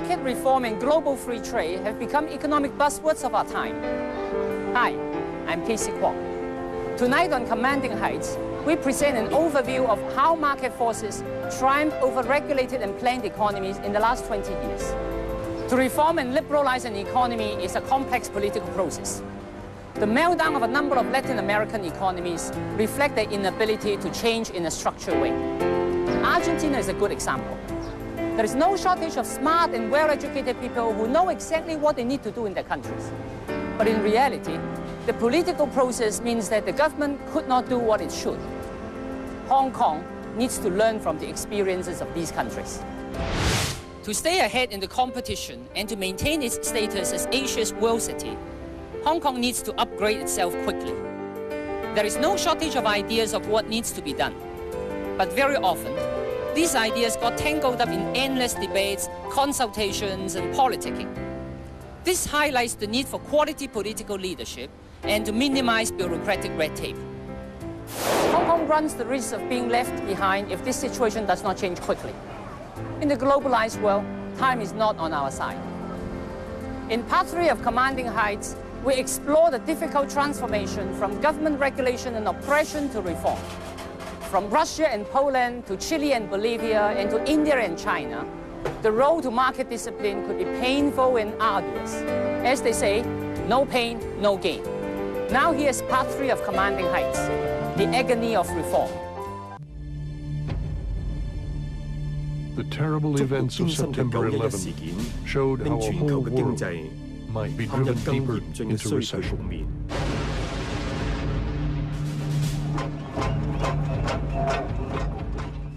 Market reform and global free trade have become economic buzzwords of our time. Hi, I'm Casey Kwok. Tonight on Commanding Heights, we present an overview of how market forces triumphed over regulated and planned economies in the last 20 years. To reform and liberalize an economy is a complex political process. The meltdown of a number of Latin American economies reflect their inability to change in a structured way. Argentina is a good example. There is no shortage of smart and well-educated people who know exactly what they need to do in their countries. But in reality, the political process means that the government could not do what it should. Hong Kong needs to learn from the experiences of these countries. To stay ahead in the competition and to maintain its status as Asia's world city, Hong Kong needs to upgrade itself quickly. There is no shortage of ideas of what needs to be done. But very often, these ideas got tangled up in endless debates, consultations, and politicking. This highlights the need for quality political leadership and to minimize bureaucratic red tape. Hong Kong runs the risk of being left behind if this situation does not change quickly. In the globalized world, time is not on our side. In Part 3 of Commanding Heights, we explore the difficult transformation from government regulation and oppression to reform. From Russia and Poland to Chile and Bolivia and to India and China, the road to market discipline could be painful and arduous. As they say, no pain, no gain. Now here's Part 3 of Commanding Heights, the agony of reform. The terrible events of September 11 showed how a whole world might be driven deeper into recession.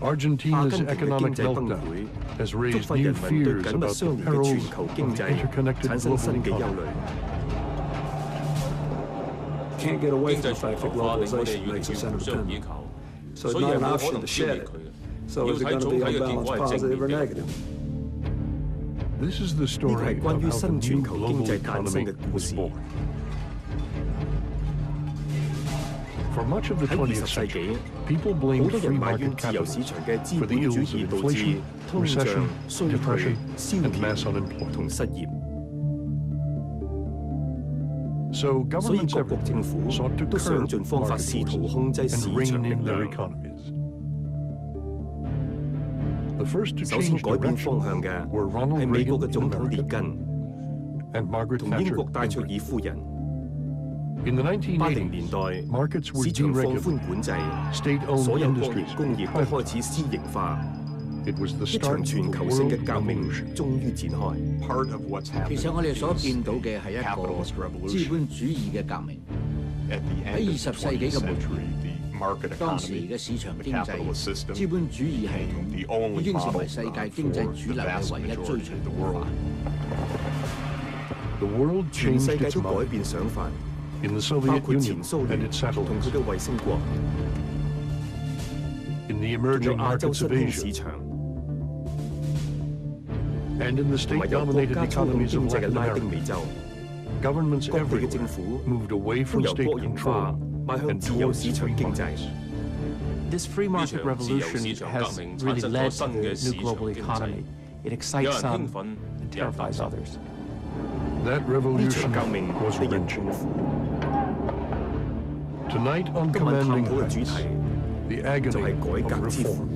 Argentina's economic meltdown has raised new fears about the perils of the interconnected global economy. Can't get away from the fact that globalization makes us interdependent. So it's not an option to shed it. So is it going to be on balance positive or negative? This is the story of how the new global economy was born. For much of the 20th century, people blamed free market capitalism for the ills of inflation, recession, depression, and mass unemployment. So governments everywhere sought to curb market forces and rein in their economies. The first to change direction were Ronald Reagan in America and Margaret Thatcher in Britain. In the 1980s, markets were deregulated, state-owned industries privatized. It was the start of the world revolution. Part of what's happening is a capitalist revolution. At the end of the 20th century, the market economy, the capitalist system, became the only model for the vast majority of the world. The world changed its mind in the Soviet Union and its satellites, in the emerging markets of Asia, and in the state-dominated economies of Latin America. Governments everywhere moved away from state control and towards free markets. This free market revolution has really led to the new global economy. It excites some and terrifies others. That revolution was wrenching. Tonight on Commanding Heights, the agony of reform.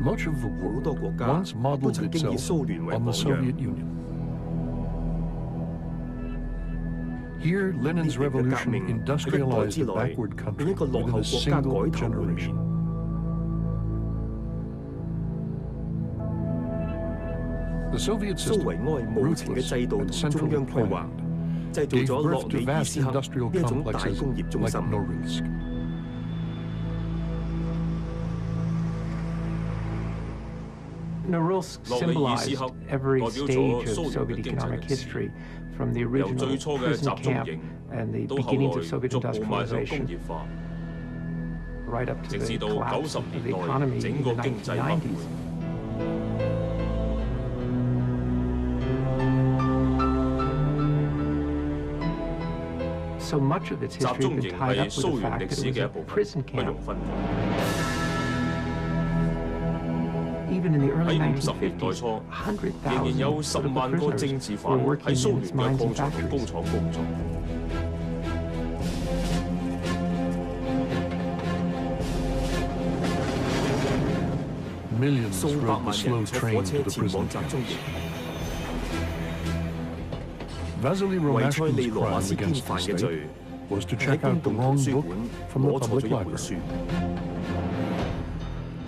Much of the world once modeled itself on the Soviet Union. Here, Lenin's revolution industrialized a backward country within a single generation. The Soviet system, ruthless and centrally planned, gave birth to vast industrial complexes like Norilsk. Norilsk symbolized every stage of Soviet economic history, from the original prison camp and the beginnings of Soviet industrialization, right up to the collapse of the economy in the 1990s. So much of its history has been tied up with the fact that it was a prison camp. Even in the early 1950s, 100,000 political prisoners were working in its mines and factories. Millions rode the slow train to the prison camps. Vasily Romashkin's crime against the state was to check out the wrong book from the public library.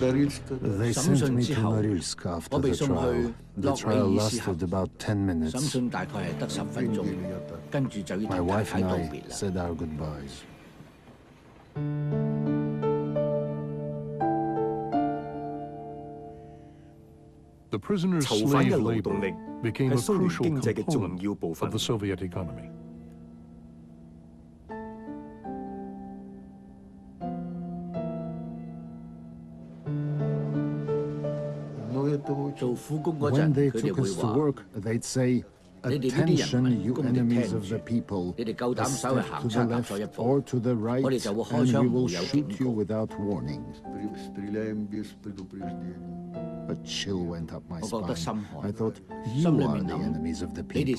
They sent me to Norilsk after the trial. The trial lasted about 10 minutes. My wife and I said our goodbyes. The prisoner's slave labor became a crucial component of the Soviet economy. When they took us to work, they'd say, "Attention, you enemies of the people. A step to the left or to the right, and we will shoot you without warning." A chill went up my spine. I thought, you are the enemies of the people.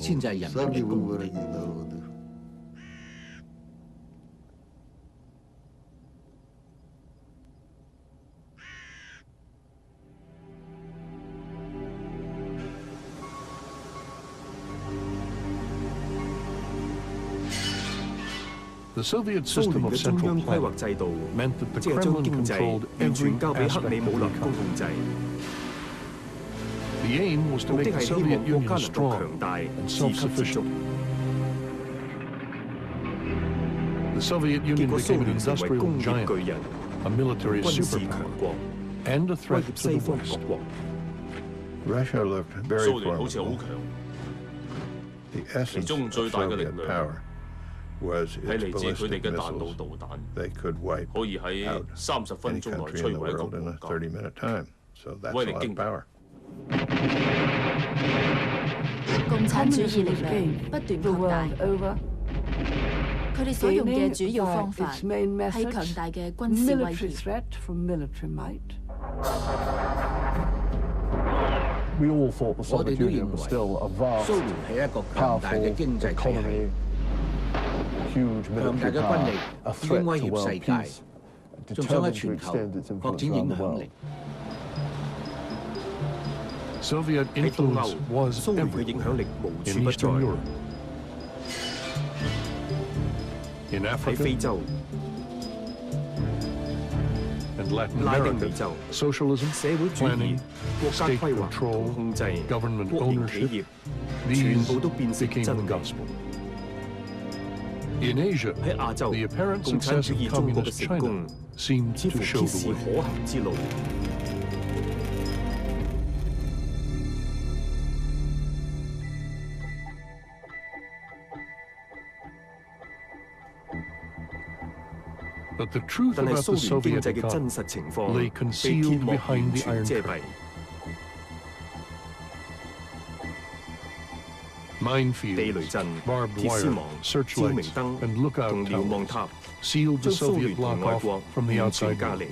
The Soviet system of central planning meant that the Kremlin controlled every aspect of the economy. The aim was to make the Soviet Union strong and self-sufficient. The Soviet Union became an industrial giant, a military superpower, and a threat to the West. Russia looked very formidable. The essence of Soviet power was its ballistic missiles. They could wipe out any country in the world in a 30-minute time. So that's a lot of power. 共產主義力量不斷擴大，佢哋所用嘅主要方法係強大嘅軍事威脅。我哋都認為蘇聯係一個強大嘅經濟體系，強大嘅軍力已經威脅世界，仲想喺全球擴展影響力。 Soviet influence was everywhere in Eastern Europe, in Africa, and Latin America. Socialism, planning, state control, government ownership, these became the gospel. In Asia, the apparent success of Communist China seemed to show the way. But the truth about the Soviet economy lay concealed behind the Iron Curtain. Minefields, barbed wire, searchlights, and lookout towers sealed the Soviet bloc off from the outside world.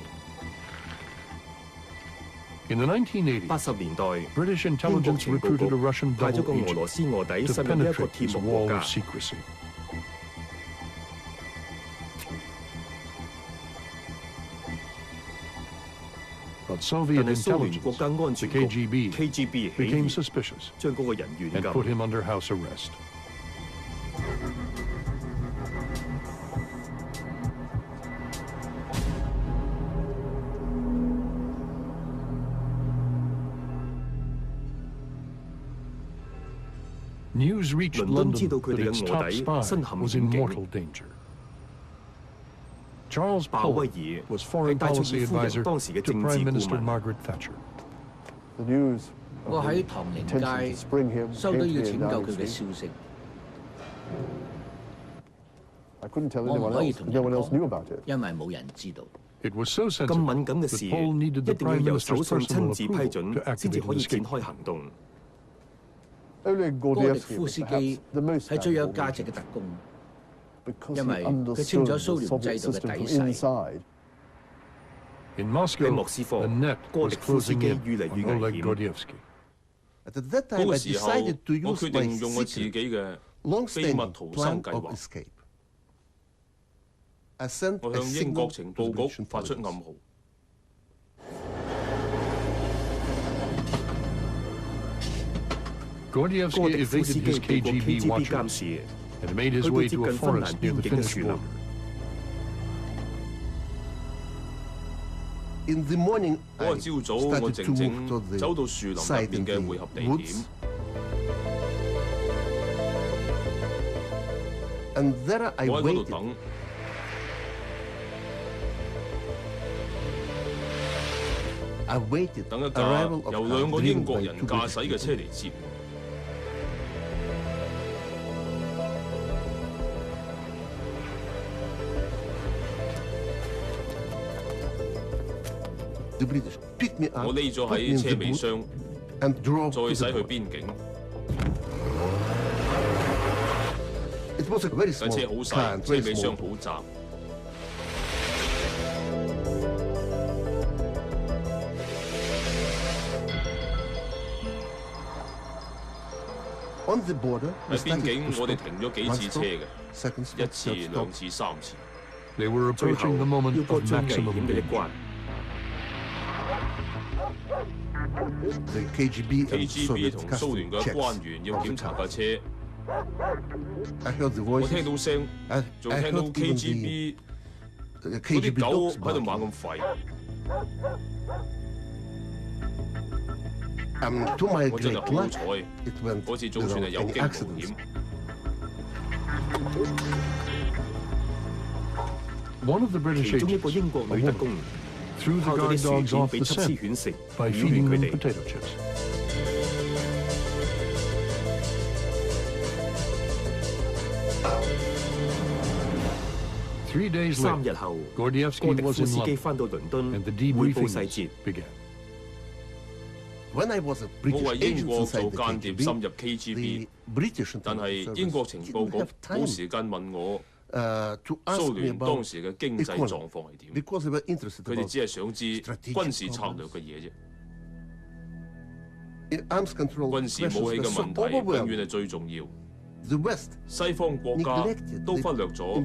In the 1980s, British intelligence recruited a Russian double agent to penetrate this wall of secrecy. But Soviet intelligence, the KGB, became suspicious and put him under house arrest. News reached London that its top spy was in mortal danger. Charles Powell was foreign policy advisor to Prime Minister Margaret Thatcher. 我喺唐寧街收到要拯救佢嘅消息，我唔可以同人講，因為冇人知道。咁敏感嘅事，一定要由首相親自批准，先至可以展開行動。哥迪夫斯基係最有價值嘅特工，因為佢清楚蘇聯制度嘅底細。喺莫斯科，哥迪夫斯基越嚟越危險。嗰個時候，我決定用我自己嘅秘密逃生計劃。我向英國情報局發出暗號。哥迪夫斯基避過 KGB 監視，去到接近芬蘭邊境嘅樹林。嗰日朝早，我靜靜走到樹林入面嘅匯合地點。我喺嗰度等。等一架由2個英國人駕駛嘅車嚟接我匿咗喺車尾箱，再駛去邊境。架車好細，車尾箱好窄。喺邊境，我哋停咗幾次車嘅，1次、2次、3次。最後要過最危險嘅一關。KGB 同蘇聯嘅關員要檢查架車。我聽到聲，仲聽到 KGB 嗰啲狗喺度猛咁吠。我真係好彩，嗰次總算係有驚無險。其中一個英國女特工靠咗啲薯片俾緝私犬食，擾亂佢哋。3日後，哥迪夫斯基返到倫敦，匯報細節。我為英國做間諜深入 KGB， 但係英國情報局冇時間問我蘇聯當時嘅經濟狀況係點，佢哋只係想知軍事策略嘅嘢啫。軍事武器嘅問題永遠係最重要。西方國家都忽略咗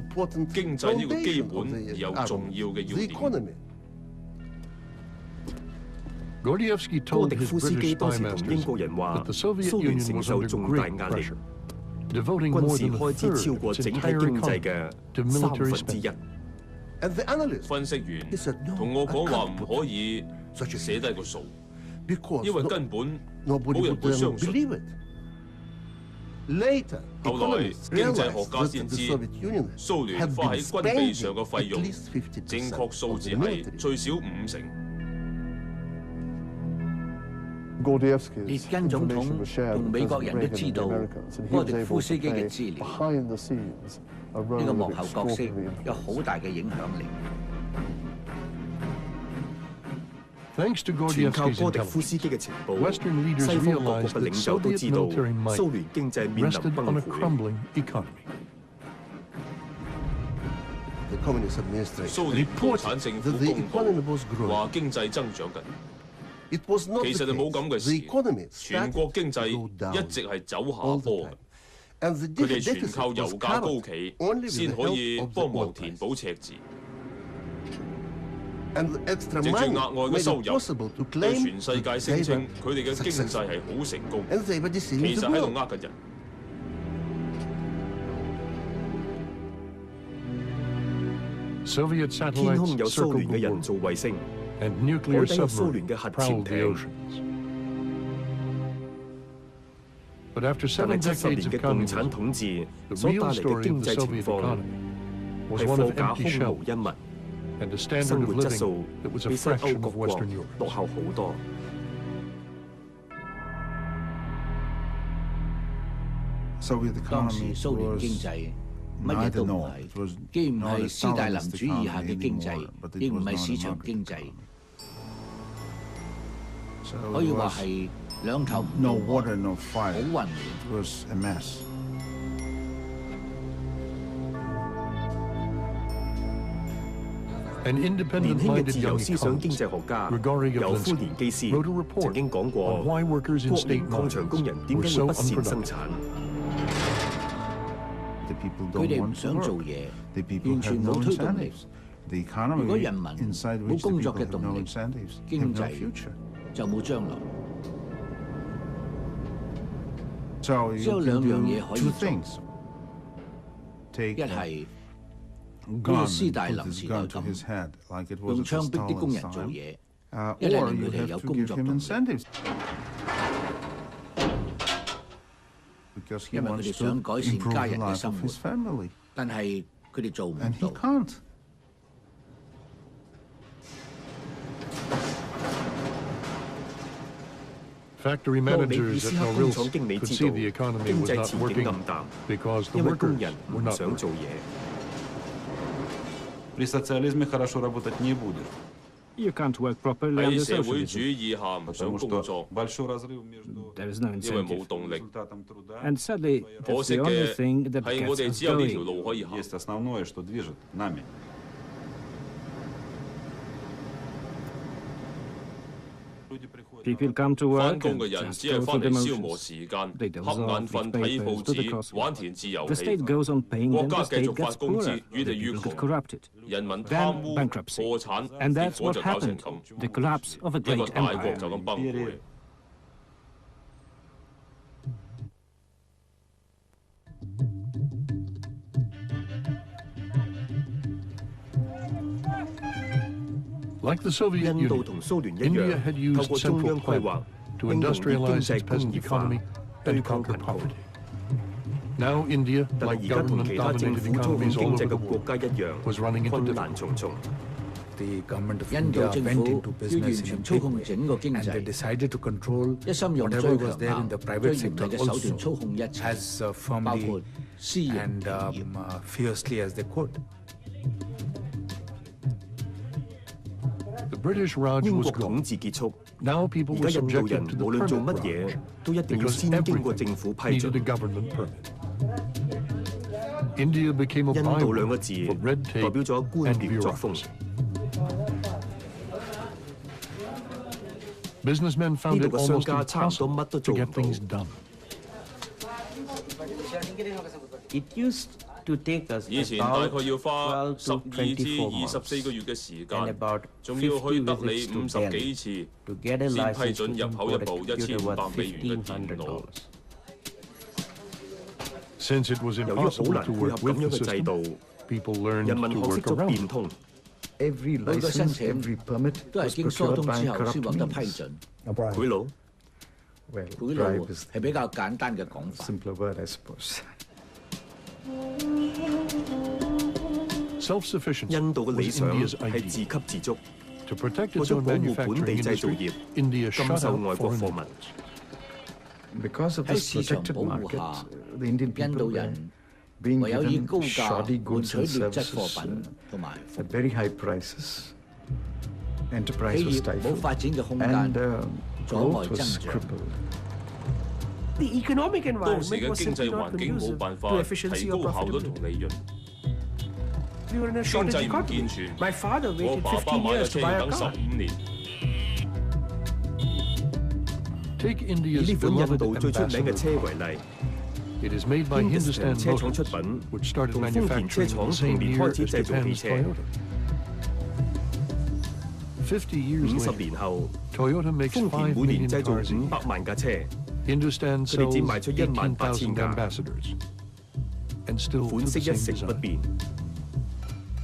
經濟呢個基本而又重要嘅要點。哥迪夫斯基當時同英國人話，蘇聯承受重大壓力，軍事開支超過整體經濟嘅1/3。分析員同我講話唔可以寫低個數，因為根本冇人會相信。後來經濟學家先知，蘇聯花喺軍備上嘅費用，正確數字係最少50%。列根總統同美國人都知道哥迪夫斯基嘅資料，呢個幕後角色有好大嘅影響力。全靠哥迪夫斯基嘅情報，西方各國嘅領袖都知道蘇聯經濟面臨崩潰。蘇聯共產政府公佈話經濟增長緊。其實就冇咁嘅事，全國經濟一直係走下坡嘅。佢哋全靠油價高企，先可以幫忙填補赤字。藉住額外嘅收入，對全世界聲稱佢哋嘅經濟係好成功，其實喺度呃緊人。天空有蘇聯嘅人造衛星。海底有蘇聯嘅核潛艇，但係70年嘅共產統治所帶嚟嘅經濟情況係貨架空無一物，生活質素比西歐各國落後好多。當時蘇聯經濟乜嘢都唔係，既唔係斯大林主義下嘅經濟，亦唔係市場經濟，可以話係兩頭唔到岸，好混亂。年輕嘅自由思想經濟學家尤夫連基斯曾經講過，國營礦場工人點解會不善生產？佢哋唔想做嘢，完全冇推動力。如果人民冇工作嘅動力，經濟就冇將來。只有兩樣嘢可以做，一係好似斯大林時代咁，用槍逼啲工人做嘢，一係令佢哋有工作動力。因為佢哋想改善家人嘅生活，但係佢哋做唔到。Factory managers at Norilsk could see the economy was not working because the workers were not working. При социализме хорошо работать не будешь. You can't work properly under 喺社會 socialism. 主義下唔想工作， There is no 因為冇 incentive. 動力。 And sadly, 可 that's 惜 the only 嘅 thing that 係我 gets 哋 us 只有呢條 going. 路可以行。 Есть основное, что движет нами. People come to 返 work 工 and 嘅人 just 只係 go 翻 through 嚟 the 消磨 motions. 時間， They doze 瞌 off, 眼瞓 read 睇 papers, 報 do the 紙， crossword. 玩填字遊 The 戲。 state goes on paying 國 them, 家 the 繼 state 續發 gets 工 poorer, 資，越嚟 the 越 people get 窮， corrupted. 人民貪 Then 污、 bankruptcy. 破產， And 結 that's 果 what 就搞成 happened, 咁。 the collapse of a 一個 great 大國 empire. 就咁崩潰。 Like the Soviet Union, India had used central planning to industrialize its peasant economy and conquer poverty. Now India, like government-dominated economies all over the world, was running into difficulty. The government of India went into business in a big way, and they decided to control whatever was there in the private sector also as firmly and fiercely as they could. The British Raj was gone. Now people were subjected to the permit Raj because everything needed a government permit. India became a byword for red tape and bureaucracy. Businessmen found it almost impossible to get things done. It used to take us 以前大概要花12 to 12至 24 24個月嘅時 and 間， about 仲要去 50德里 visits to 50幾 Delhi 次， to get a 先批 license 准 to 入口一 import a 部 computer 1500 worth 美元嘅電腦。 Since it was impossible to work with the system, people learned to work around it. Every license, every permit was procured by corrupt means. Well, Bribe is a simpler word, I suppose. Self-sufficiency was India's ideal. To protect its own manufacturing industry, India shut out foreign imports. Because of this protected market, the Indian people were being given shoddy goods and services at very high prices. Enterprise was stifled, and growth was crippled. The economic 當時 environment 嘅 was 經 simply 濟 not 環境冇 conducive 辦 to 法 efficiency 提 or 高效率 profitability. 同利潤。 We were in a 經 shortage 濟唔 economy. 健全， My father 我 waited 爸爸 15 買架 years 車 to buy 要 a 等 car. 15年。 Take India's beloved ambassador. It is made by Hindustan Motors, which started manufacturing the same year as Japan's Toyota. 50 years later, Toyota makes 5 million cars a year. Hindustan sells 18,000 ambassadors, and still to the same design.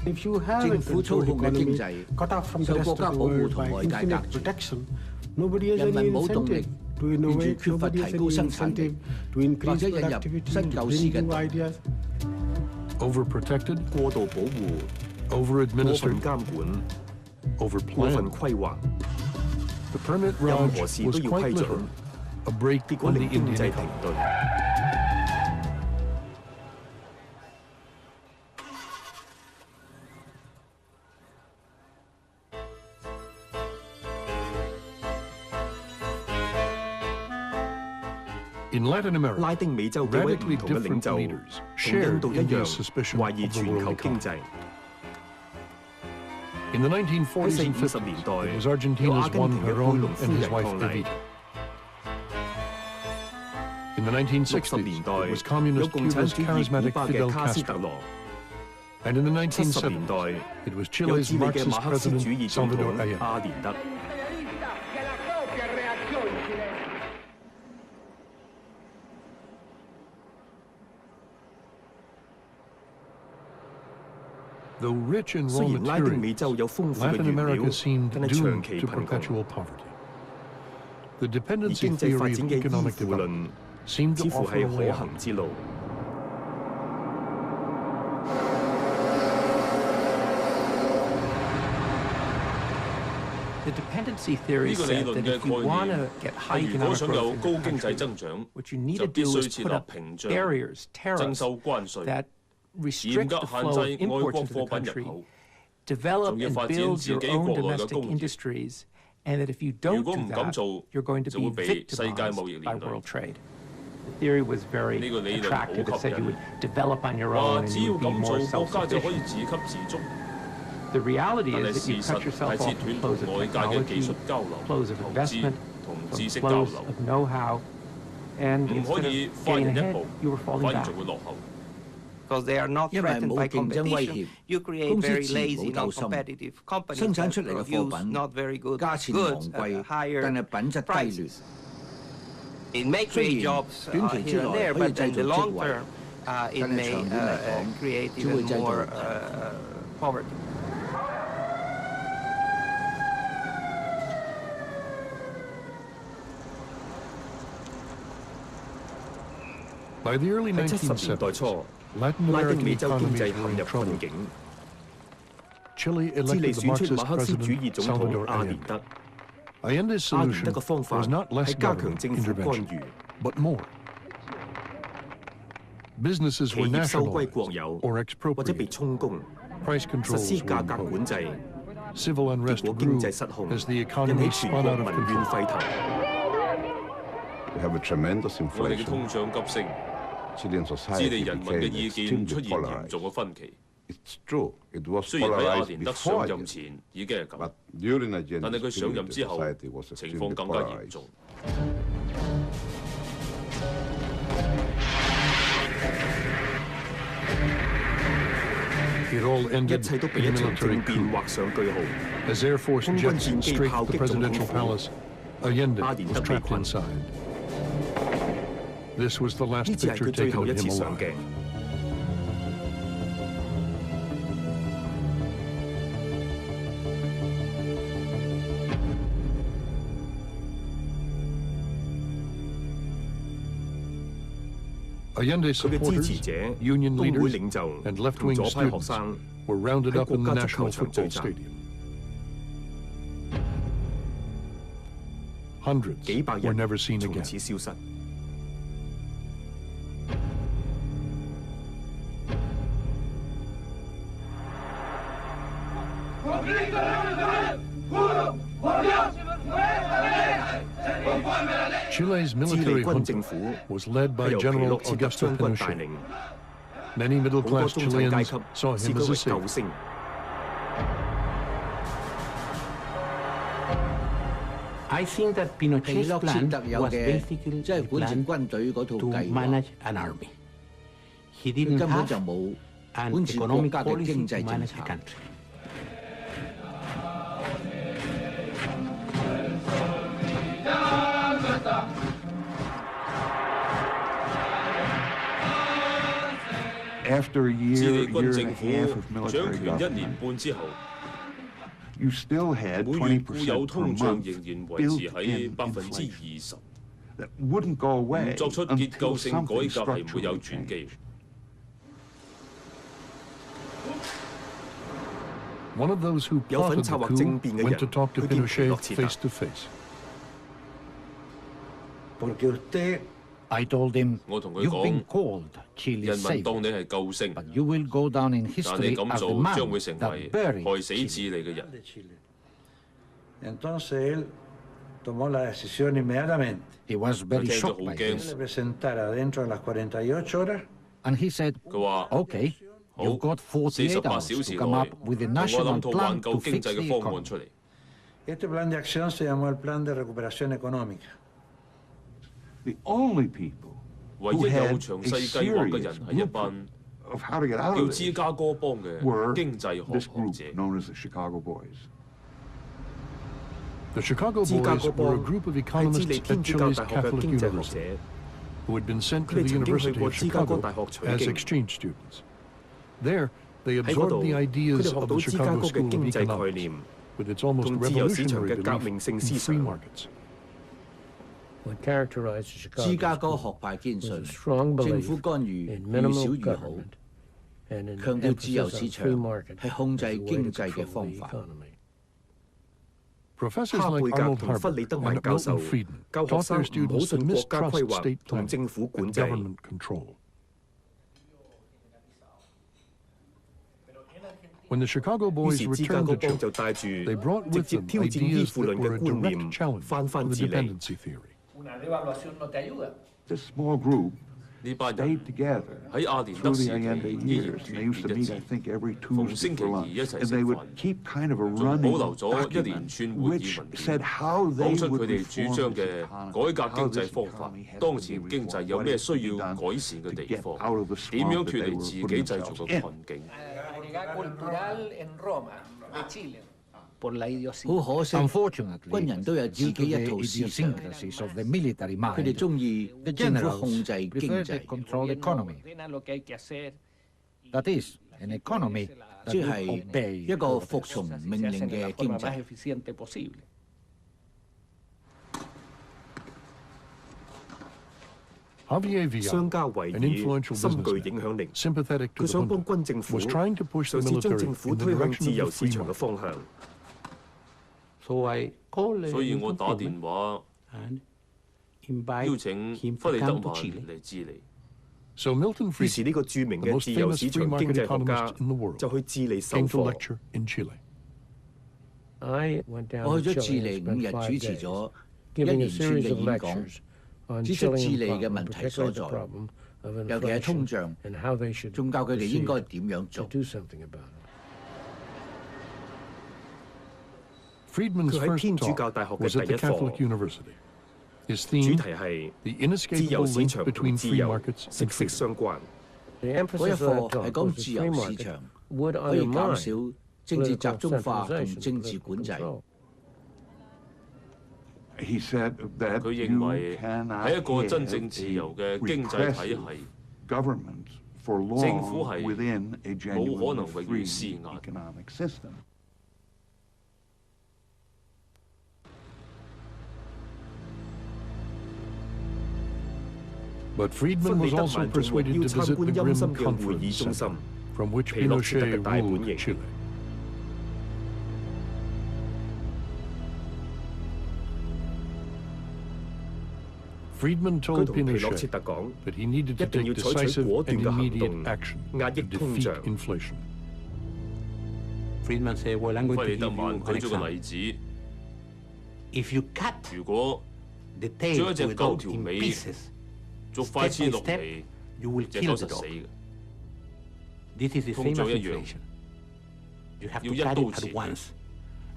If you have a controlled economy cut off from the rest of the world by infinite protection, nobody has any incentive to innovate, nobody has any incentive to increase productivity, to bring new ideas. Overprotected, over-administered, overplanned. The permit Raj was quite literally a break on the Indian economy. In Latin America, 拉丁美洲幾位唔 radically 同嘅領 different 袖 leaders 同印 shared 度一 India's 樣 suspicion 懷疑 of the 全球 world 經 economy. 濟。 In the 1940s 喺 and 40 50s, 年代 it was 有 Argentina's 阿根 Juan 廷嘅貝 Perón 隆 and 夫 his 人 wife 抗議。 Evita. In the 1960s, 年代 it was 有 communist 共產 Cuba's 主義 charismatic 古巴嘅 Fidel 卡斯特 Castro. 羅。 And in the 70年代 1970s, it was 有 Chile's 智利嘅 Marxist 馬克思主 president 義總 Salvador 統 Allende. 阿連德。 Though rich in raw 雖然拉丁美 materials, 洲有豐富嘅 Latin 原料， America seemed 但係 doomed 長期 to 貧窮。 perpetual poverty. The 而 dependency 經濟發 theory 展 of 嘅依 economic 附 development 論 seemed 似 to 乎 offer 係 a 可 way 行 out. 之路。 The dependency theory 呢個理 said 論 that 嘅 if you 概 want 念 to get high 係如果 economic 想有 growth in 高 the 經濟 country, 增長， what you need 就 to 必 do 須 is 設 put 立 up 屏障、 barriers, 徵 tariffs 收關稅、 that 嚴 restrict 格 the 限 flow 制 of 外 imports 國 into the 貨品入 country, 口。 develop 仲要 and 發展 build 自 your 己 own 國內嘅 domestic 工業。 industries, and that if you 如 don't 果 do 唔咁 that, 做， you're going to 就 be 會被世界 victimized 貿易 by 連累。 world trade. The theory was very 呢個理論好 attractive. It 吸 said you 引， would develop on your 話 own and 只 you 要 would be 咁 more 做，國家就可以 self-sufficient. 自給自足。 The reality 但係 is that 事 you 實 cut 係 yourself 切 off 斷 from 同 flows of 外界嘅技 technology, 術交流、 flows of 投資 investment, 同 from 知識交 flows 流， of know-how, and 唔可 instead 以 of 快 getting 人一 ahead, 步， you were falling 反而 back. 仲會落後。 Because they are not 因為 threatened 冇 by 競爭威 competition, 脅， you create 公司 very 自 lazy, 冇鬥心， non-competitive companies 生產 that 出嚟嘅貨 produce 品 not very good 價錢昂 goods 貴， at higher 但係品質低劣。 prices. It may 雖 create 然 jobs 短期之 here and 內 there, 可以 but 製 in the 造職 long 位， term, it 但係 may 長遠嚟講， create 只會 even 製造 more poverty. By the early 喺70年代 1970s, 初， Latin 拉丁 American 美洲經 economies 濟 were 陷 in 入 trouble. 困境。 Chile 智利 elected the 選出 Marxist 馬克思主義 president 總統 Salvador 阿連 Allende. 德。 Allende's 阿連 solution 德嘅方法 was not less 係加強 government 政府干 intervention, 預， but more. Businesses 企 were 業收歸 nationalized 國有 or 或者被 expropriated. 充公， Price 實 controls 施 were 價格管 imposed. 制， Civil 結 unrest 果經 grew 濟失控， as the 引 economy 起全 spun 國 out of 民怨 control. 沸騰。 We have a tremendous 我哋嘅 inflation. 通脹急升， Chilean 智 society 利人民嘅 became 意見 extremely 出現嚴 polarized. 重嘅分歧。 It's true, it was 雖然喺阿 polarized 連德 before 上任 Allende, 前已經係咁， but during Allende's 但係佢上 period, 任 the 之後 society was 情 extremely 況更加嚴 polarized. 重。 It all 一 ended 切都 in 被 a 一場 military 政變 coup. 畫上句號。 As Air Force 空軍 jets 戰機 strafed 炮 the 擊總統 presidential 府， palace, Allende 阿連 was 德被 trapped 困。 inside. This was the 呢 last 次係 picture 佢最 taken 後一 of 次 him 上 alive. 鏡。 Allende's 佢嘅支 supporters, 持者、 union 工會 leaders, 領袖 and 同 left-wing 左派學 students 生 were rounded 喺 up in 國 the 家足球 National 場聚 Football 集， Stadium. Hundreds 幾百 were 人 never seen 從 again. 此消失。 Chile's 智 military 利軍 junta 政府 was led 係 by 由皮 General 諾切特 Augusto 將軍帶 Pinochet. 領， Many 好多 middle-class 中產階 Chileans 級 saw 視 him 佢 as 為 a savior. 救星。 I think that 皮 Pinochet's 諾切 plan 特有 was 嘅 basically 即係 a 管整 plan 軍隊嗰套 to 計劃， manage an army. He 佢 didn't 根本 have 就冇 an 管治國 economic 家嘅 policy 經 to 濟政 manage 策 the。country. After a 智 year, 利軍 year 政 and a 府 half of 掌 military 權1 government, 年半之後， you still had 每月固有 20% per 通脹 month 仍然維 built 持喺 in 20% inflation that wouldn't go away 唔作出結 until 構性改 something 革係唔會有 structurally 轉 changed. 機。 One of those who 有份 plotted 策 the 劃 coup 政變嘅 went to 人 talk to 去見皮 Pinochet 諾切特。 face to face. I told him, 我同佢 you've been 講， called Chile's 人民當 savior, 你係救星， but you will go down in 但你 history 咁 as the 做 man 將會成為 that buried 害死 Chile. 智利嘅人。tomó la decisión inmediatamente. He was very shocked by this. Le presentara dentro de las 48 horas. And he said, okay, you've got 48 hours to come up with a national plan to fix the economy. Este plan de acción se llamó el Plan de Recuperación Económica. The only people who had a serious group of how to get out of this were this group known as the Chicago Boys. The Chicago Boys were a group of economists at Chile's Catholic University who had been sent to the University of Chicago as exchange students. There, they absorbed the ideas of the Chicago School of Economics, with its almost revolutionary belief in free markets. What characterized Chicago學派堅信政府干預越少越好，強調自由市場係控制經濟嘅方法。Professors like Arnold Harber and Milton Friedman taught their students to mistrust state planning and government control. When the Chicago Boys returned to Chile, they brought with them ideas that were a direct challenge to the dependency theory. This small group stayed together through the Allende years. And they used to meet, I think, every Tuesday for lunch. And they would keep kind of a running document which said how they would reform this economy, how this economy had to be reformed, what it should be done to get out of the slump that they were putting themselves in. 好可惜，軍人都有自己一套思想。佢哋中意政府控制經濟。That is, an economy 即係一個服從命令嘅經濟。Javier Villal, an influential businessman, sympathetic to the junta, was trying to push the military in the direction of the free market. 所以我打電話邀請弗里德曼嚟智利。So Milton Friedman, the most famous free market economist in the world, came to lecture in Chile. 我去咗智利5日，主持咗一連串嘅演講，指出智利嘅問題所在，尤其係通脹，仲教佢哋應該點樣做。Friedman's first talk was at the Catholic University. His theme, the inescapable link between free markets and freedom. 嗰一課係講自由市場可以減少政治集中化同政治管制。佢認為喺一個真正自由嘅經濟體系，政府係冇可能永遠施壓。But Friedman was also persuaded to visit the Grim Conference Center, from which Pinochet ruled Chile. Friedman told Pinochet that he needed to take decisive and immediate action to defeat inflation. 弗里德曼舉咗個例子，如果將一隻狗條尾逐塊切落嚟，隻狗實死嘅。通脹一樣，要一刀切，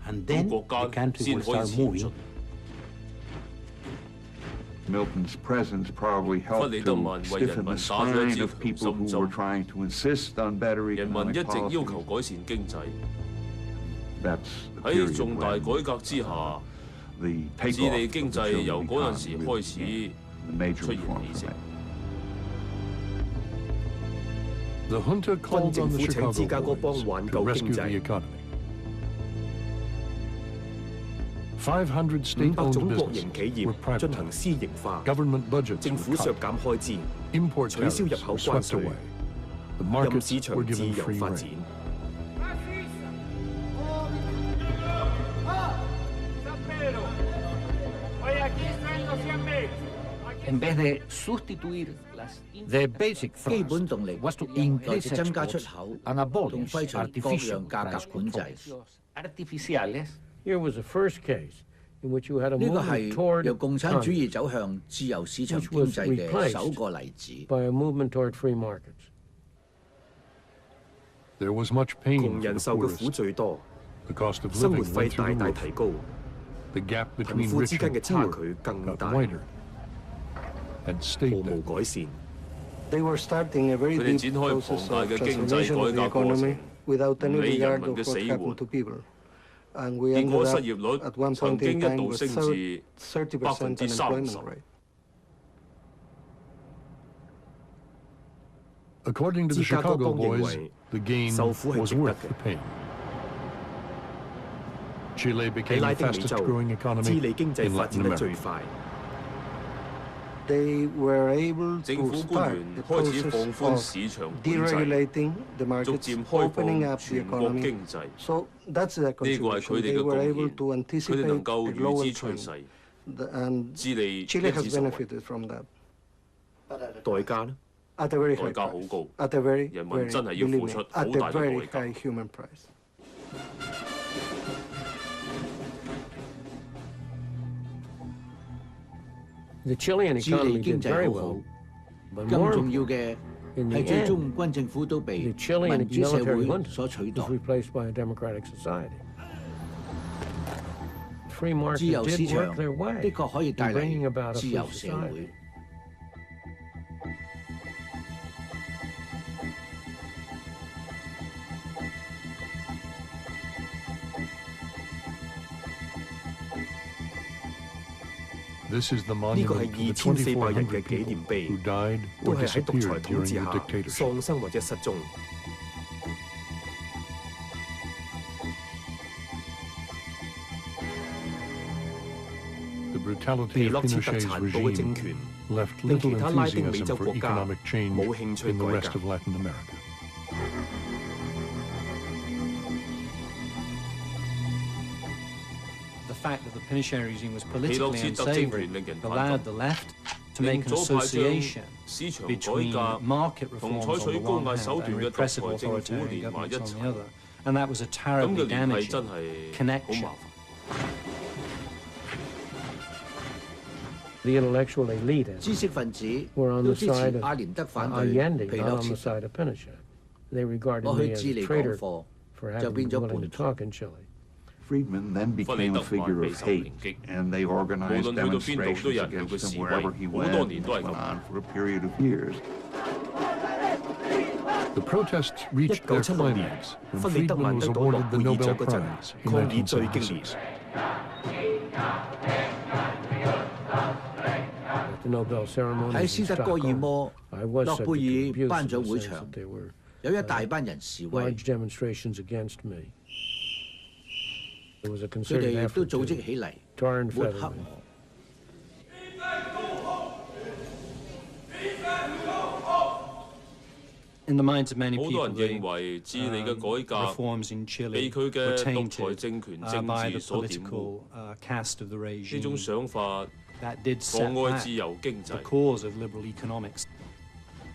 咁國家先可以前進。Milton's presence probably helped to stiffen the spine of people who were trying to insist on better economic policy. That's the period 喺重大改革之下，智利經濟由嗰陣時開始出現起色。The junta called on the Chicago Boys to rescue the economy. 500 state-owned businesses were privatized. Government budgets were cut. Import tariffs were swept away. The markets were given free rein. The basic thrust was to increase exports and abolish artificial price controls. Here was the first case 呢個係由共產主義走向自由市場經濟嘅首個例子。窮人受嘅苦最多，生活費大大提高，貧富之間嘅差距更大，毫無改善。佢哋展開龐大嘅經濟改革過程，唔理人民嘅死活。結果失業率曾經一度升至30%。According to the Chicago boys, the gain was worth the pain. Chile became the fastest growing economy in Latin America. They were able 政 to 府官 start 員 the 開始 process 放寬 of 市場管制， deregulating the 逐 markets, 漸開 opening 放 up the 全國 economy. 經濟。 So that's their 呢個係佢 contribution. 哋 They 嘅 were 貢 able 獻， to 佢哋 anticipate 能夠 the 預 global 知趨勢， and 智利一 Chile has 致受惠。 benefited from that 代價呢？ at a very 代 high 價好 price. 高， At a very, 人 very 民真係要 believe 付 me, 出 at 好 a 大嘅 very 代 high 價。 human price. 智利經濟好好，更重要嘅係最終軍政府都被民主社會所取代。自由市場的確可以帶嚟自由社會。This is the 呢個係 monument to the 2400人嘅 2,400 紀念 people 碑 who，died 都 or 係喺獨裁 disappeared 統 during 治 the 下 dictatorship. 喪生或者失蹤。 The brutality 皮 of 洛切特 Pinochet's 殘暴嘅政權 regime left 令 little 其他拉丁美 enthusiasm 洲 for 國家 economic change 冇興趣 in the 改 rest 革。 of Latin America. The fact that the Pinochet regime was 皮洛 politically 切特政 unsavory 權令人 allowed 反 the 感， left to make 令 an 左派將 association 市場 between 改革 market 同 reforms 採取 on the 高 one 壓 hand 手 and 段嘅獨 repressive 裁政府 authoritarian 連埋 governments 一 on 齊 the，other. And that was a 咁 terribly 嘅聯繫 damaging 真係好 connection. 麻煩。 The intellectual elite 知識分子 were on 都 the 支持 side 阿 of 連德反對 Allende, 皮 not 洛 on 切 the 特。 side of Pinochet. They regarded 我 me 去 as 智 a 利講 traitor 課 for 就 having 變 been 咗 willing 叛 to 徒。 talk in Chile. Friedman then became a figure of hate, and they organized demonstrations against him wherever he went, and it went on for a period of years. The protests reached their climax when Friedman was awarded the Nobel Prize in 抗議最激烈。 At the Nobel ceremony 喺 in 斯德哥爾 Stockholm, 摩 I was 諾 subject 貝 to 爾 abuse 頒 in 獎 the 會 sense 場 that there were 有一大班人示威， large demonstrations against me. There was a 佢 concerted 哋都 effort 組織 to 起嚟 tar and 抹 feather 黑 me. 我。 In the minds of many 好 people, 多人 the 認為智利嘅改革 reforms in 被 Chile 佢 were 嘅獨裁 tainted 政權政 by 治 the 所玷污。 political cast of the 呢種 regime 想法 that did 妨 set 礙 back 自由經 the 濟， cause of liberal economics.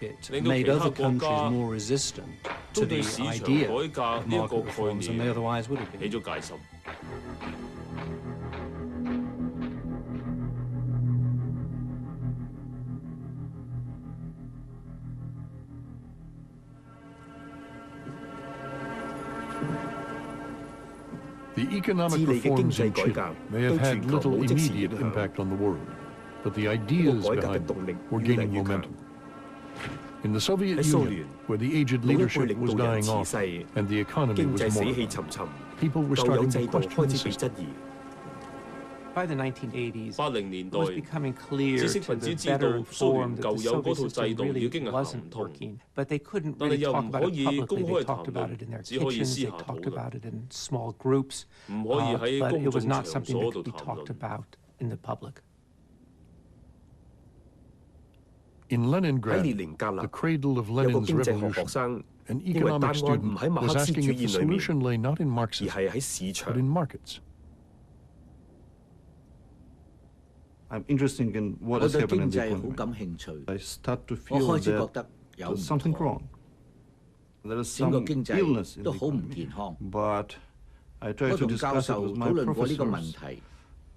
It 令到 made 其他 other 國 countries 家 more resistant 都 to 對 the 市場 idea 改革 of 呢一個 market 概 reforms than they 念 otherwise would have 起 been. 咗戒心。 The economic 智利嘅經 reforms 濟 in 改 Chile 革 may have 對 had 全球 little 冇即時 immediate 影響。 impact on the world, but the 不 ideas 過改革 behind 嘅動力 them were 越嚟 gaining 越強。 momentum. In the Soviet 喺蘇 Union, 聯， where the aged 老一輩 leadership 領 was 導人 dying 辭 off 世， and the economy 經 was 濟死氣 moribund, 沉沉， people were 舊有 starting 制 to 度 question 開 the 始被 system. 質疑。 By the 1980s, 80年 it 代， was becoming clear 知識 to 分 the 子知道 veteran 蘇 forum 聯 that the 舊有嗰 Soviet 套制 system 度已 really 經係行唔 wasn't 通， working, but they couldn't 但係 really 又 talk 唔 about 可 it 以 publicly. 公 They 開 talked 談 about 論 it in their，只可以 kitchens, 私 they 下討 talked 論， about it in small groups, 唔可以喺 but 公 it was 眾 not 場 something 所 that 度 could be 談 talked 論。 about in the public. In 喺 Leningrad, 列寧格勒 the cradle of 有個 Lenin's 經濟學學 revolution, 生 an 認為答 economic 案唔 student 喺馬 was 克思 asking 主 if the 義裏面， solution lay not in 而 Marxism, 係喺市場 but。in markets. I'm interested in 我 what is 對 happening in 經 the 濟好 economy. 感興趣。 I start to 我 feel 開始覺 that 得有 there's 唔 something 妥， wrong. There is 整個 some 經 illness 濟 in 都 the 好唔 economy. 健康。 But I try 我 to 同教 discuss it 授 with 討 my 論過呢個問 professors, 題，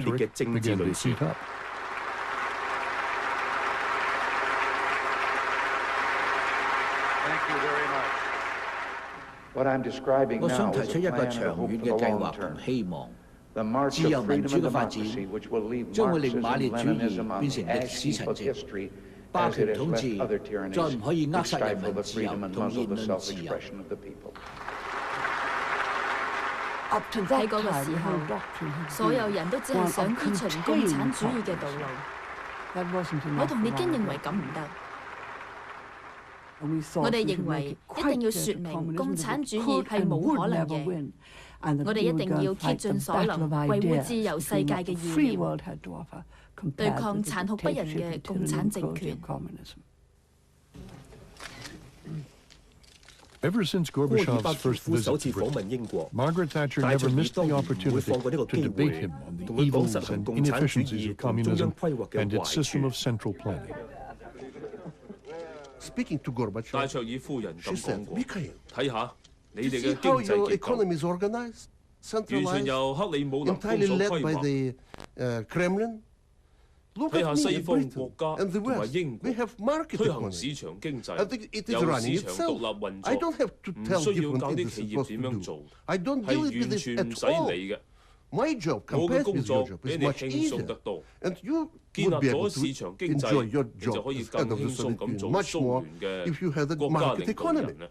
烈嘅政治論戰。我想提出一個長遠嘅計劃同希望。自由民主嘅發展將會令馬列主義變成歷史陳跡，霸權統治再唔可以扼殺人民自由同言論自由。喺嗰個時候，所有人都只係想依循共產主義嘅道路。我同列根認為咁唔得。我哋認為一定要説明共產主義係冇可能贏。我哋一定要竭盡所能維護自由世界嘅意念，對抗殘酷不仁嘅共產政權。Ever since Gorbachev's first visit to Britain, Margaret Thatcher never missed the opportunity to debate him on the evils and inefficiencies of communism and its system of central planning. Speaking to Gorbachev, 戴卓爾夫人咁講過，睇下你哋 see 嘅 how 經濟 your 結 economy 構， is organized, 完全 centralized, 由克里姆林宮 entirely 所 led 規 by 劃。 the Kremlin. Look 睇 at 下 me 西 in 方 Britain 國家 and the 同埋 West. 英國 We have market 推行 economy. 市場經 I 濟， think it is 由 running 市場 itself. 獨立運 I 作， don't have to 唔 tell 需要 different 教啲 entities 企業 what 點 to 樣 do. 做， I don't 係 deal with 完 this 全唔 at 使 all. 理嘅。 My job 我嘅 compared 工 with 作 your job 比 is 你 much 輕鬆 easier. 得多。 And you 建立 would be 咗 able 市場 to 經 enjoy 濟， your 你就 job 可以 as 更 head of the 輕鬆 Soviet 咁 Union 做 much 蘇 more 聯 if you had 嘅 a 國家 market 領導 economy. 人啦。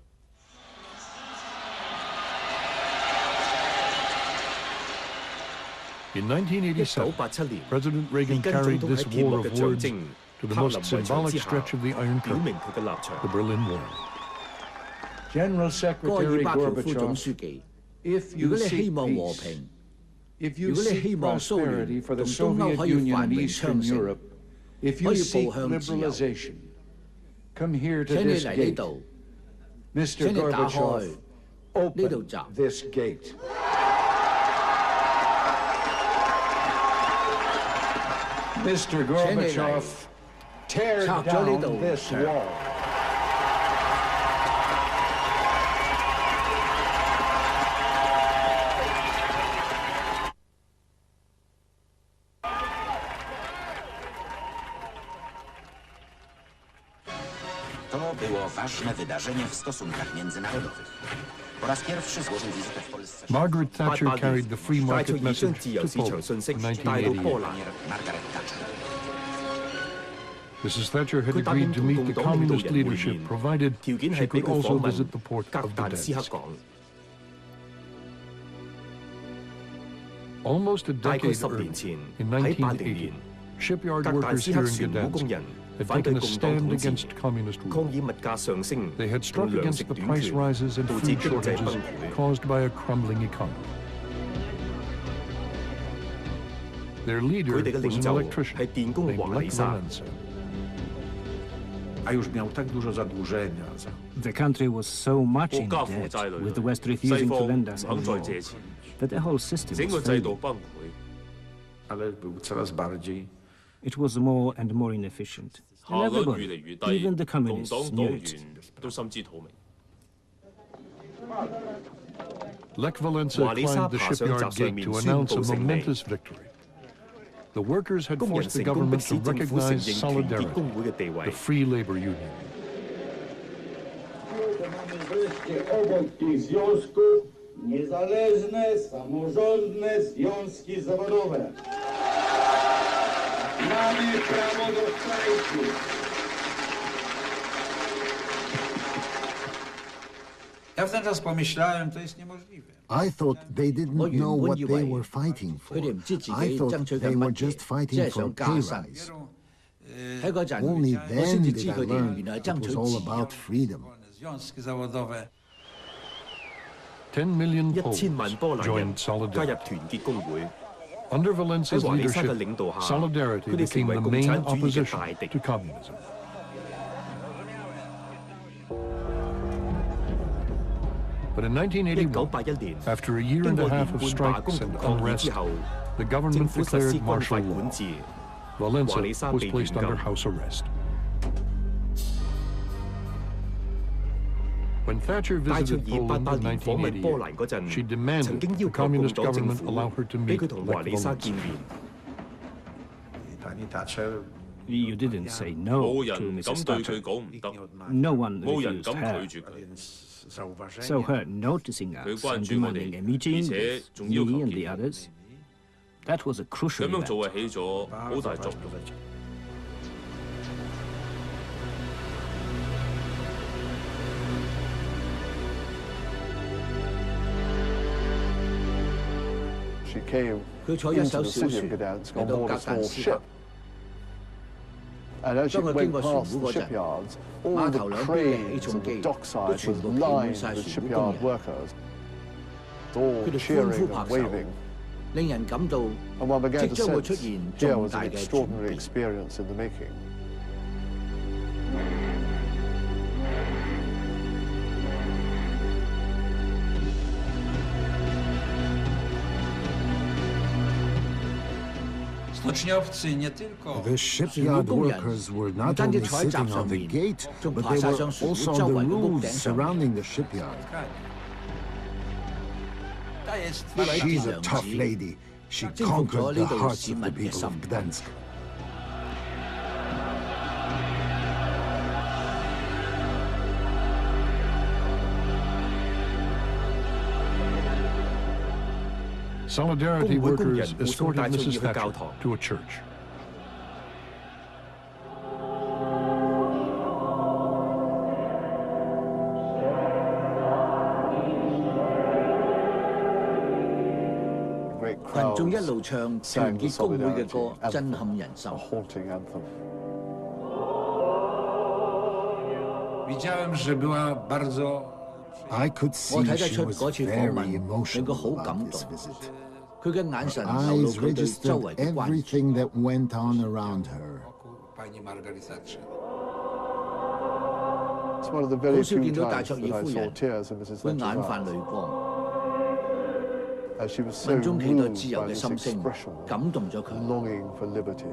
In 1987, President Reagan carried this war of words to the most symbolic stretch of the Iron Curtain, the Berlin Wall. General 戈爾 Secretary 巴喬夫總 Gorbachev, 書記， if 如 you 果你希 seek 望和 peace, 平， if 如 you 果你 seek 希望蘇 prosperity 聯 for the 同東歐 Soviet 可以 Union 繁 and 榮 Eastern 昌盛， Europe, if 可 you 以 seek 步向自由， liberalization, come here to 請你 this 嚟呢 gate. 度， Mr. 請你打開 Gorbachev, 呢度 open 閘。 this gate. Mr. Gorbachev, tear 拆咗呢 down 度 this 牆。 wall. To było ważne wydarzenie w stosunkach międzynarodowych. Po raz pierwszy złożył wizytę w Polsce. Margaret Thatcher carried the free market message to Poland in 1988. Margaret Thatcher. Mrs. Thatcher had agreed to meet the communist leadership provided she could also visit the port of Gdansk. Almost a decade earlier, in 1980, shipyard workers here in Gdansk had taken a stand against communist rule. They had struck against the price rises and food shortages caused by a crumbling economy. Their leader was an electrician named Lech Walesa. A już miał tak dużo zadłużenia. The country was so much in debt, with the West refusing to lend us anymore, that the whole system was failing. Ale był coraz bardziej. It was more and more inefficient. And everybody, even the communists, knew it. Lech Walesa climbed the shipyard gate to announce a momentous victory. The workers had forced the government to recognize Solidarity, the free labor union. Niezależne, samorządne związki zawodowe. Mamy prawo do strajku. Ja w ten czas pomyślałem, to jest niemożliwe. I thought they didn't know what they were fighting for. I thought they were just fighting for pay rise. Only then did I learn it was all about freedom. 10 million Poles joined Solidarity. Under Walesa's leadership, Solidarity became the main opposition to communism. But in 1981, after a year and a half of strikes and unrest, the government declared martial law. Walesa was placed under house arrest. When Thatcher visited Poland in 1988, she demanded the communist government allow her to meet Lech Walesa. You didn't say no to Mrs. Thatcher. No one refused her. So her noticing us and demanding a meeting with me and the others, that was a crucial event. She came into the city of Gdansk on board a small ship. And as you went past the shipyards, all the cranes and the docksides were lined with shipyard workers, all cheering and waving. And one began to sense here was an extraordinary experience in the making. The shipyard workers were not only sitting on the gate, but they were also on the roofs surrounding the shipyard. She's a tough lady. She conquered the hearts of the people of Gdansk. Solidarity workers escorted Mrs. Thatcher to a church. I could see she was very emotional about this visit. Her eyes registered everything that went on around her. It's one of the very few times that I saw tears in Mrs. Thatcher's eyes. She was so moved by this expression, longing for liberty.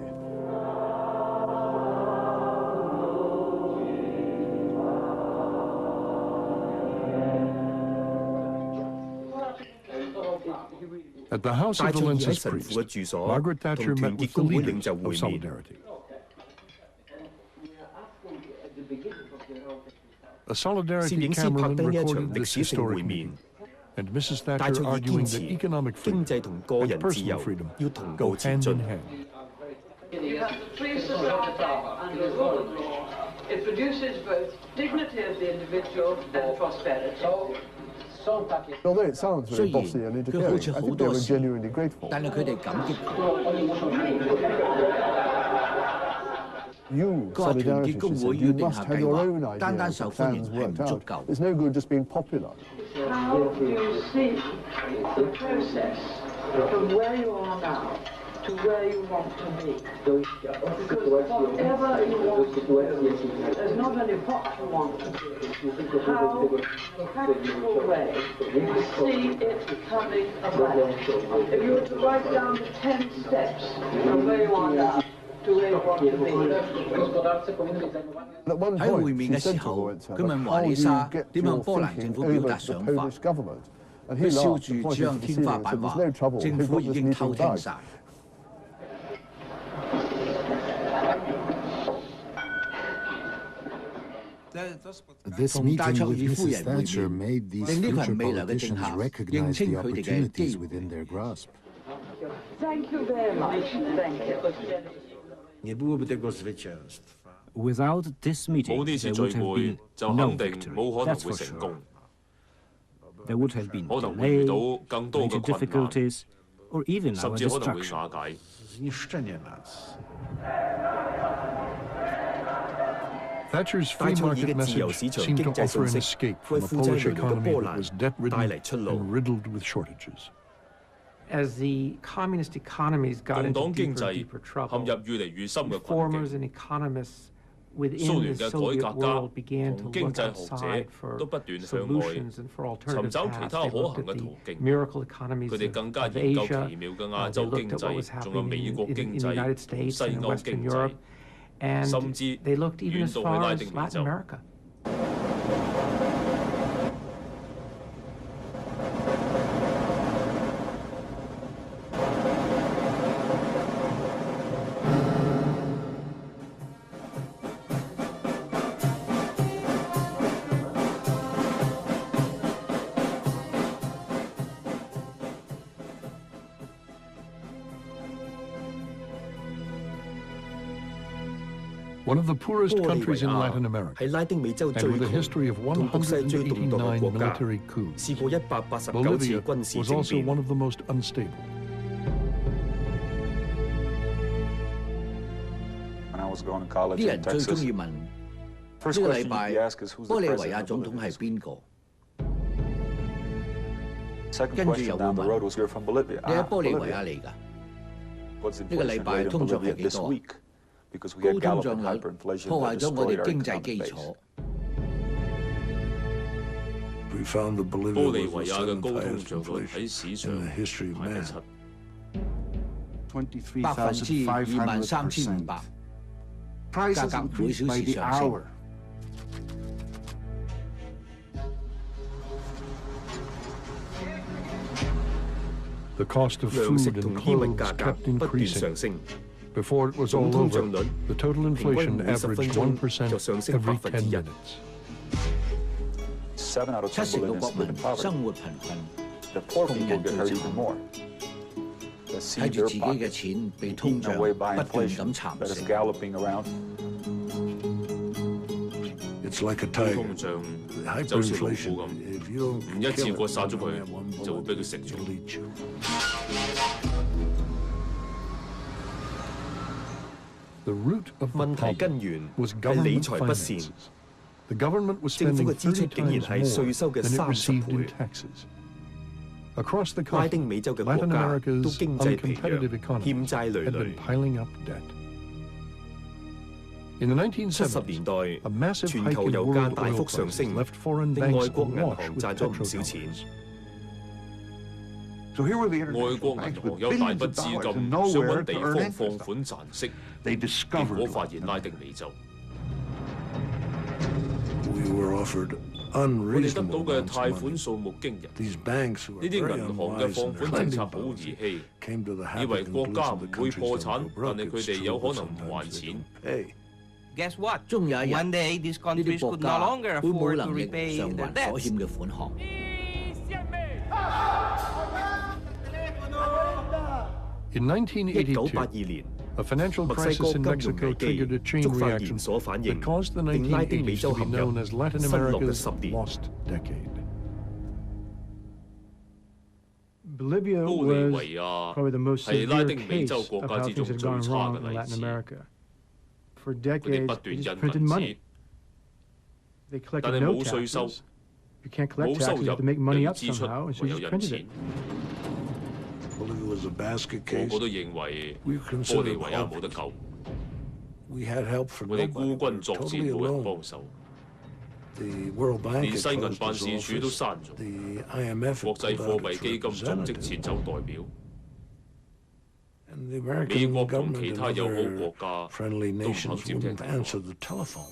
At the house of the Lenses priest, Margaret Thatcher met with the leaders of Solidarity. A Solidarity cameraman recorded this historic meeting, and Mrs. Thatcher arguing that economic freedom and personal freedom go hand in hand. You have the free society and the rule of law. It produces both dignity of the individual and prosperity. Although it sounds very bossy and interfering, I think they were genuinely grateful. You, Solidarity, she said, you must have your own ideas and plans worked out. It's no good just being popular. How do you see the process from where you are now to where you want to be? Because whatever you want to do, there's not only what you want to do, how, in a practical way, you see it coming about. If you were to write down the 10 steps from where you are now,喺會面嘅時候，佢問華里莎點向波蘭政府表達想法，佢笑住指向天花板話：政府已經偷聽晒。This meeting with Mrs. Thatcher made these future politicians recognize the opportunities within their grasp. Thank you very much. Thank you. Without this meeting, there would have been no victory, that's for sure. There would have been delay, greater difficulties, or even our destruction. Thatcher's free market message seemed to offer an escape from a Polish economy that was debt-ridden and riddled with shortages. As the communist economies got into deeper and deeper trouble, reformers and economists within the Soviet world began to look outside for solutions and for alternative paths. They looked at the miracle economies of Asia, they looked at what was happening in the United States and in Western Europe, and they looked even as far as Latin America. One of the poorest countries in Latin America, and with a history of 189 military coups, Bolivia was also one of the most unstable. 啲人最中意問呢個禮拜玻利維亞總統係邊個？跟住又會問你喺玻利維亞嚟㗎？呢個禮拜通脹係幾多？高通脹率破壞咗我哋經濟基礎。玻利維亞嘅高通脹率喺史上排第7。23,500%，價格每小時上升。The cost of food and clothes kept increasing. Before it was all over, the total inflation averaged 1% every 10 minutes. 70%嘅國民生活貧困，窮人最慘。睇住自己嘅錢被通脹不斷咁蠶食。通脹就好似老虎咁，唔一次過殺咗佢，就會俾佢食咗。問題根源係理財不善，政府嘅支出竟然係稅收嘅30倍。拉丁美洲嘅國家都經濟疲弱，欠債累累。70年代，全球油價大幅上升，令外國銀行賺咗唔少錢。外國銀行有大筆資金想揾地方放款賺息，結果發現拉丁美洲。我哋得到嘅貸款數目驚人，呢啲銀行嘅放款政策好兒戲，以為國家唔會破產，但係佢哋有可能唔還錢。Guess what? 終有一日，呢啲國家會冇能力償還所欠嘅款項。In 1982年，a financial crisis in Mexico triggered a chain reaction that caused the 1980s to be known as Latin America's lost decade. Bolivia was probably the most severe case of how things had gone wrong in Latin America. For decades, they just printed money. They collected no taxes. You can't collect taxes, you have to make money up somehow, and so you just printed it. 個個都認為玻利維亞冇得救，我哋孤軍作戰冇人幫手，連西銀辦事處都閂咗，國際貨幣基金組織撤走代表，美國同其他友好國家都唔肯接聽電話。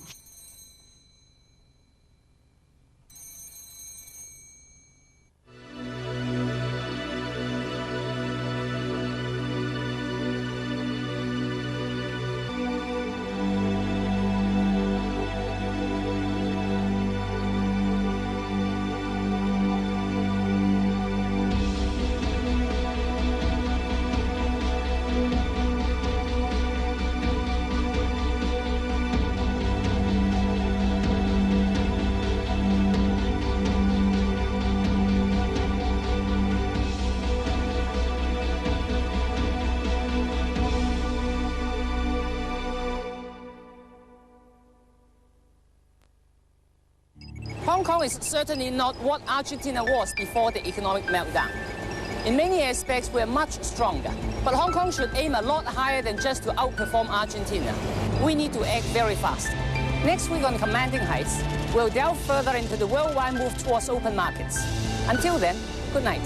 Hong Kong is certainly not what Argentina was before the economic meltdown. In many aspects, we're much stronger. But Hong Kong should aim a lot higher than just to outperform Argentina. We need to act very fast. Next week on Commanding Heights, we'll delve further into the worldwide move towards open markets. Until then, good night.